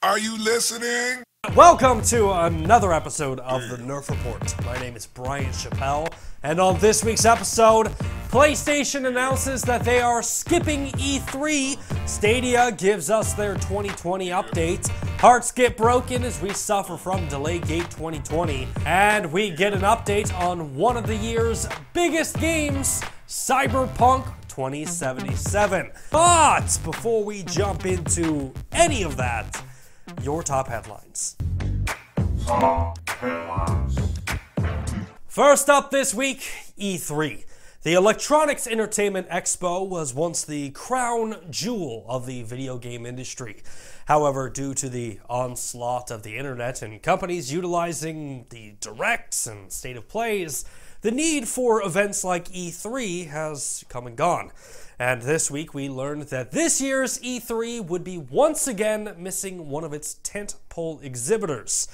Are you listening? Welcome to another episode of the Nerf Report. My name is Brian Chappelle, and on this week's episode, PlayStation announces that they are skipping E3, Stadia gives us their 2020 update, hearts get broken as we suffer from Delay-gate 2020, and we get an update on one of the year's biggest games, Cyberpunk 2077. But before we jump into any of that, your top headlines. First up this week, E3. The Electronics Entertainment Expo was once the crown jewel of the video game industry. However, due to the onslaught of the internet and companies utilizing the directs and state of plays, the need for events like E3 has come and gone. And this week we learned that this year's E3 would be once again missing one of its tentpole exhibitors,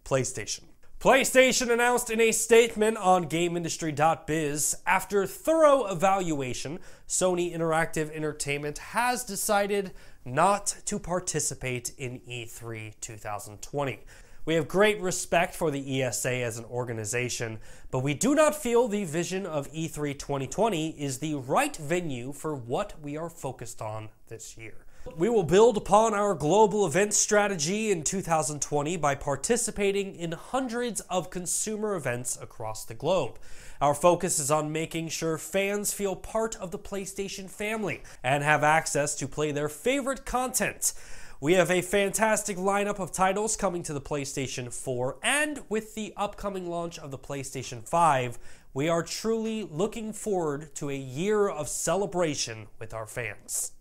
PlayStation. PlayStation announced in a statement on GameIndustry.biz, after thorough evaluation, Sony Interactive Entertainment has decided not to participate in E3 2020. We have great respect for the ESA as an organization, but we do not feel the vision of E3 2020 is the right venue for what we are focused on this year. We will build upon our global event strategy in 2020 by participating in hundreds of consumer events across the globe. Our focus is on making sure fans feel part of the PlayStation family and have access to play their favorite content. We have a fantastic lineup of titles coming to the PlayStation 4, and with the upcoming launch of the PlayStation 5, we are truly looking forward to a year of celebration with our fans.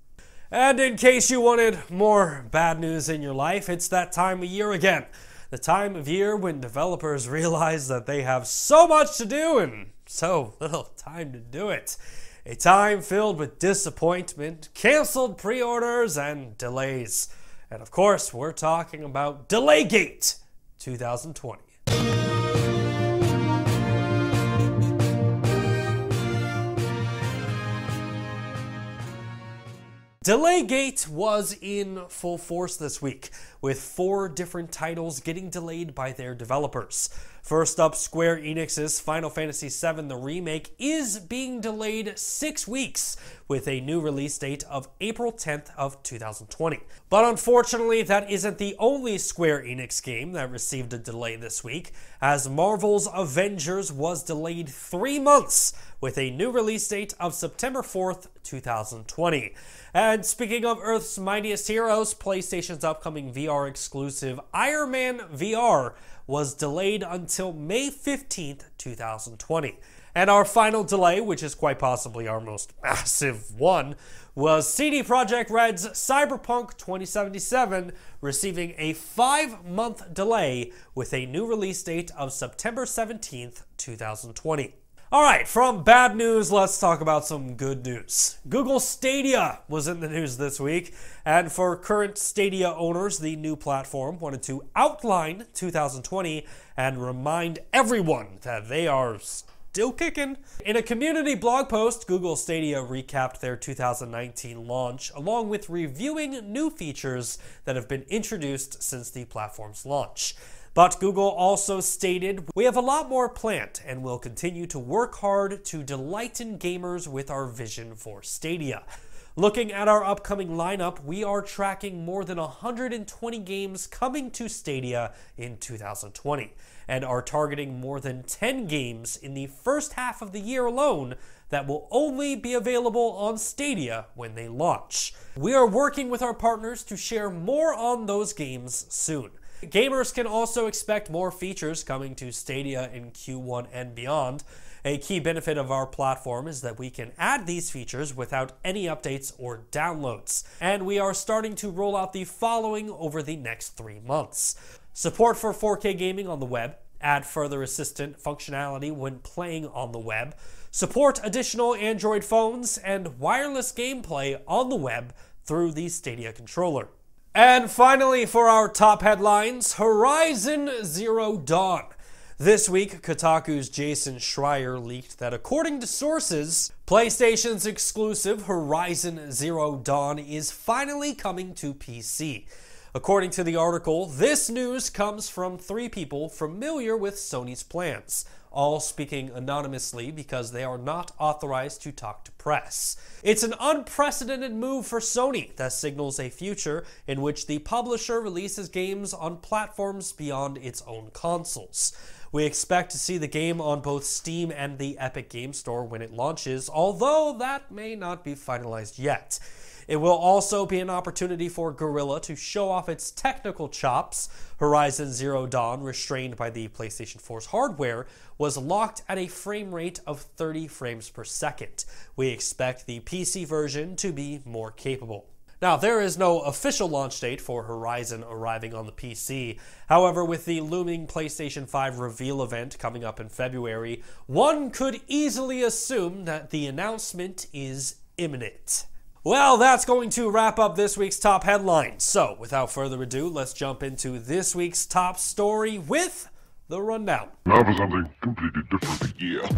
And in case you wanted more bad news in your life, it's that time of year again. The time of year when developers realize that they have so much to do and so little time to do it. A time filled with disappointment, canceled pre-orders, and delays. And of course, we're talking about Delay-gate 2020. Delay-gate was in full force this week, with 4 different titles getting delayed by their developers. First up, Square Enix's Final Fantasy VII The Remake is being delayed 6 weeks, with a new release date of April 10th of 2020. But unfortunately, that isn't the only Square Enix game that received a delay this week, as Marvel's Avengers was delayed 3 months, with a new release date of September 4th, 2020. And speaking of Earth's Mightiest Heroes, PlayStation's upcoming VR exclusive Ironman VR was delayed until May 15th, 2020. And our final delay, which is quite possibly our most massive one, was CD Projekt Red's Cyberpunk 2077 receiving a 5-month delay with a new release date of September 17th, 2020. Alright, from bad news, let's talk about some good news. Google Stadia was in the news this week, and for current Stadia owners, the new platform wanted to outline 2020 and remind everyone that they are still kicking. In a community blog post, Google Stadia recapped their 2019 launch, along with reviewing new features that have been introduced since the platform's launch. But Google also stated, "We have a lot more planned and will continue to work hard to delight in gamers with our vision for Stadia. Looking at our upcoming lineup, we are tracking more than 120 games coming to Stadia in 2020 and are targeting more than 10 games in the first half of the year alone that will only be available on Stadia when they launch. We are working with our partners to share more on those games soon. Gamers can also expect more features coming to Stadia in Q1 and beyond. A key benefit of our platform is that we can add these features without any updates or downloads, and we are starting to roll out the following over the next 3 months. Support for 4K gaming on the web, add further assistant functionality when playing on the web, support additional Android phones, and wireless gameplay on the web through the Stadia controller. And finally, for our top headlines, Horizon Zero Dawn. This week, Kotaku's Jason Schreier leaked that according to sources, PlayStation's exclusive Horizon Zero Dawn is finally coming to PC. According to the article, this news comes from 3 people familiar with Sony's plans, all speaking anonymously because they are not authorized to talk to press. It's an unprecedented move for Sony that signals a future in which the publisher releases games on platforms beyond its own consoles. We expect to see the game on both Steam and the Epic Game Store when it launches, although that may not be finalized yet. It will also be an opportunity for Guerrilla to show off its technical chops. Horizon Zero Dawn, restrained by the PlayStation 4's hardware, was locked at a frame rate of 30 frames per second. We expect the PC version to be more capable. Now, there is no official launch date for Horizon arriving on the PC. However, with the looming PlayStation 5 reveal event coming up in February, one could easily assume that the announcement is imminent. Well, that's going to wrap up this week's top headlines. So, without further ado, let's jump into this week's top story with the rundown. Now for something completely different. Yeah.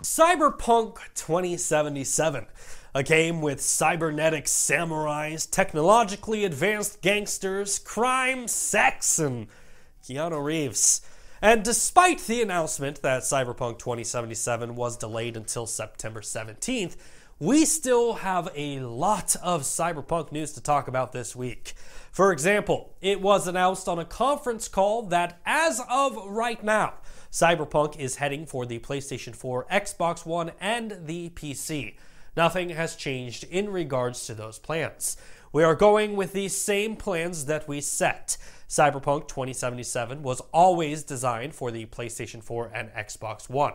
Cyberpunk 2077, a game with cybernetic samurais, technologically advanced gangsters, crime, sex, and Keanu Reeves. And despite the announcement that Cyberpunk 2077 was delayed until September 17th, we still have a lot of Cyberpunk news to talk about this week. For example, it was announced on a conference call that as of right now, Cyberpunk is heading for the PlayStation 4, Xbox One, and the PC. Nothing has changed in regards to those plans. We are going with the same plans that we set. Cyberpunk 2077 was always designed for the PlayStation 4 and Xbox One.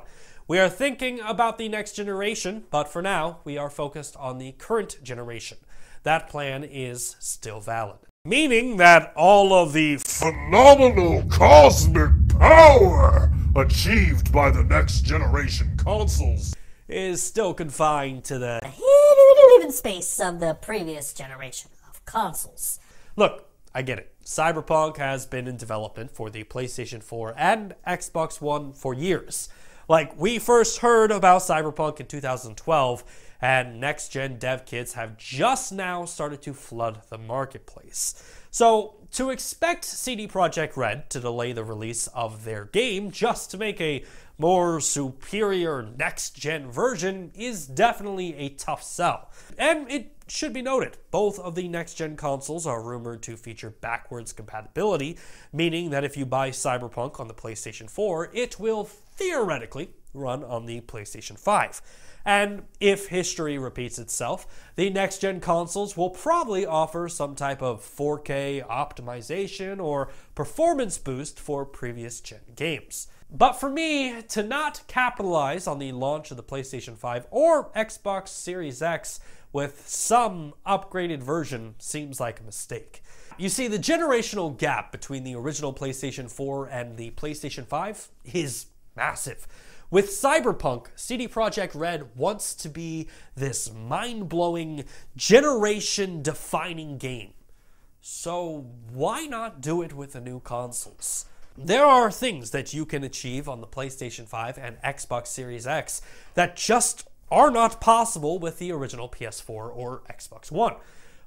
We are thinking about the next generation, but for now, we are focused on the current generation. That plan is still valid. Meaning that all of the phenomenal cosmic power achieved by the next generation consoles is still confined to the hidden space of the previous generation of consoles. Look, I get it. Cyberpunk has been in development for the PlayStation 4 and Xbox One for years. Like, we first heard about Cyberpunk in 2012, and next-gen dev kits have just now started to flood the marketplace. So, to expect CD Projekt Red to delay the release of their game just to make a more superior next-gen version is definitely a tough sell. And it should be noted, both of the next-gen consoles are rumored to feature backwards compatibility, meaning that if you buy Cyberpunk on the PlayStation 4, it will theoretically run on the PlayStation 5. And if history repeats itself, the next-gen consoles will probably offer some type of 4K optimization or performance boost for previous-gen games. But for me, to not capitalize on the launch of the PlayStation 5 or Xbox Series X with some upgraded version seems like a mistake. You see, the generational gap between the original PlayStation 4 and the PlayStation 5 is massive. With Cyberpunk, CD Projekt Red wants to be this mind-blowing, generation-defining game. So why not do it with the new consoles? There are things that you can achieve on the PlayStation 5 and Xbox Series X that just are not possible with the original PS4 or Xbox One.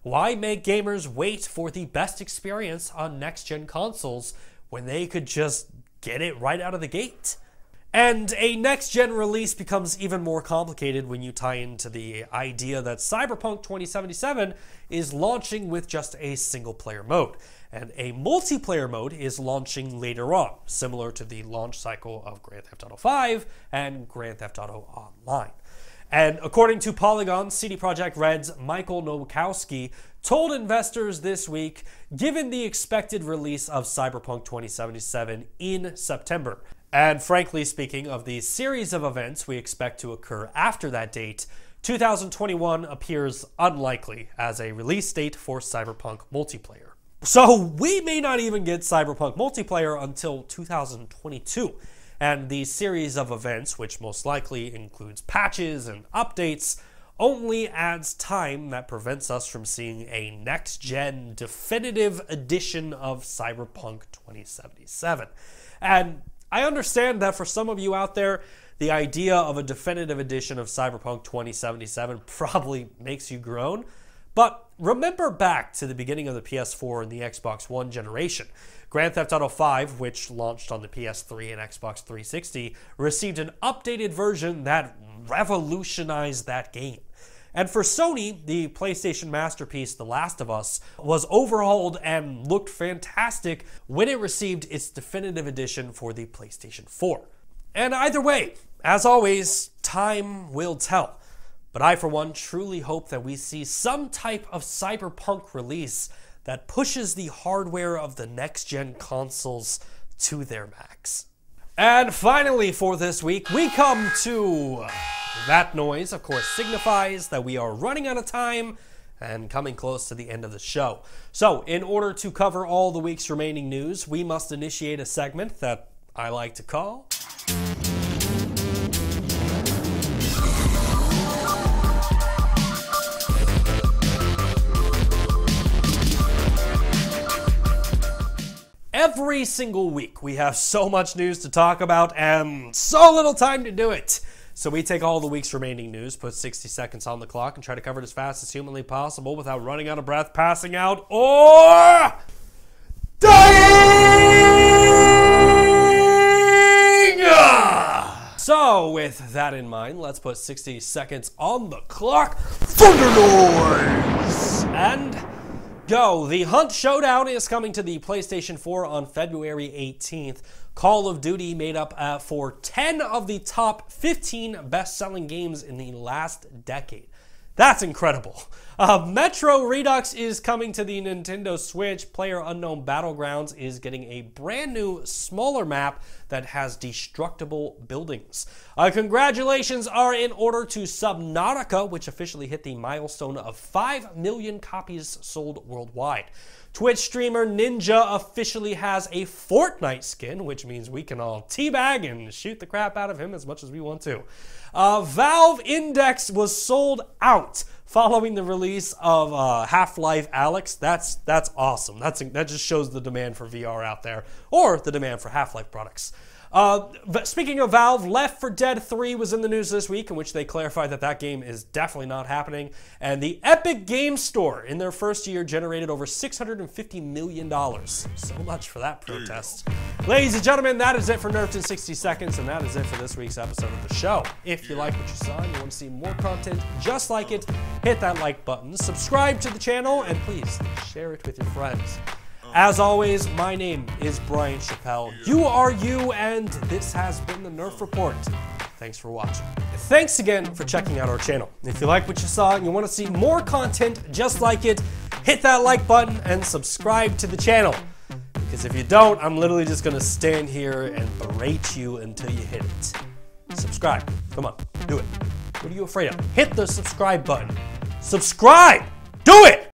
Why make gamers wait for the best experience on next-gen consoles when they could just get it right out of the gate? And a next-gen release becomes even more complicated when you tie into the idea that Cyberpunk 2077 is launching with just a single-player mode, and a multiplayer mode is launching later on, similar to the launch cycle of Grand Theft Auto 5 and Grand Theft Auto Online. And according to Polygon, CD Projekt Red's Michael Nowakowski told investors this week, given the expected release of Cyberpunk 2077 in September, and frankly speaking of the series of events we expect to occur after that date, 2021 appears unlikely as a release date for Cyberpunk multiplayer. So we may not even get Cyberpunk multiplayer until 2022. And the series of events, which most likely includes patches and updates, only adds time that prevents us from seeing a next-gen definitive edition of Cyberpunk 2077. And I understand that for some of you out there, the idea of a definitive edition of Cyberpunk 2077 probably makes you groan. But remember back to the beginning of the PS4 and the Xbox One generation. Grand Theft Auto V, which launched on the PS3 and Xbox 360, received an updated version that revolutionized that game. And for Sony, the PlayStation masterpiece The Last of Us was overhauled and looked fantastic when it received its definitive edition for the PlayStation 4. And either way, as always, time will tell. But I, for one, truly hope that we see some type of Cyberpunk release that pushes the hardware of the next-gen consoles to their max. And finally for this week, we come to... that noise, of course, signifies that we are running out of time and coming close to the end of the show. So, in order to cover all the week's remaining news, we must initiate a segment that I like to call... Every single week, we have so much news to talk about and so little time to do it. So we take all the week's remaining news, put 60 seconds on the clock, and try to cover it as fast as humanly possible without running out of breath, passing out, or dying! So, with that in mind, let's put 60 seconds on the clock. Thunder noise! And... go. The Hunt Showdown is coming to the PlayStation 4 on February 18th. Call of Duty made up for 10 of the top 15 best-selling games in the last decade. That's incredible. Metro Redux is coming to the Nintendo Switch. PlayerUnknown Battlegrounds is getting a brand new, smaller map that has destructible buildings. Congratulations are in order to Subnautica, which officially hit the milestone of 5 million copies sold worldwide. Twitch streamer Ninja officially has a Fortnite skin, which means we can all teabag and shoot the crap out of him as much as we want to. Valve Index was sold out following the release of Half-Life Alyx. That's awesome. That just shows the demand for VR out there, or the demand for Half-Life products. Speaking of Valve, Left 4 Dead 3 was in the news this week, in which they clarified that game is definitely not happening. And the Epic Games Store, in their first year, generated over $650 million. So much for that protest. Ladies and gentlemen, that is it for Nerfed in 60 Seconds, and that is it for this week's episode of the show. If you like what you saw and you want to see more content just like it, hit that like button, subscribe to the channel, and please share it with your friends. As always, my name is Brian Chappell. You are you, and this has been the Nerf Report. Thanks for watching. Thanks again for checking out our channel. If you like what you saw and you want to see more content just like it, hit that like button and subscribe to the channel. Because if you don't, I'm literally just going to stand here and berate you until you hit it. Subscribe. Come on, do it. What are you afraid of? Hit the subscribe button. Subscribe! Do it!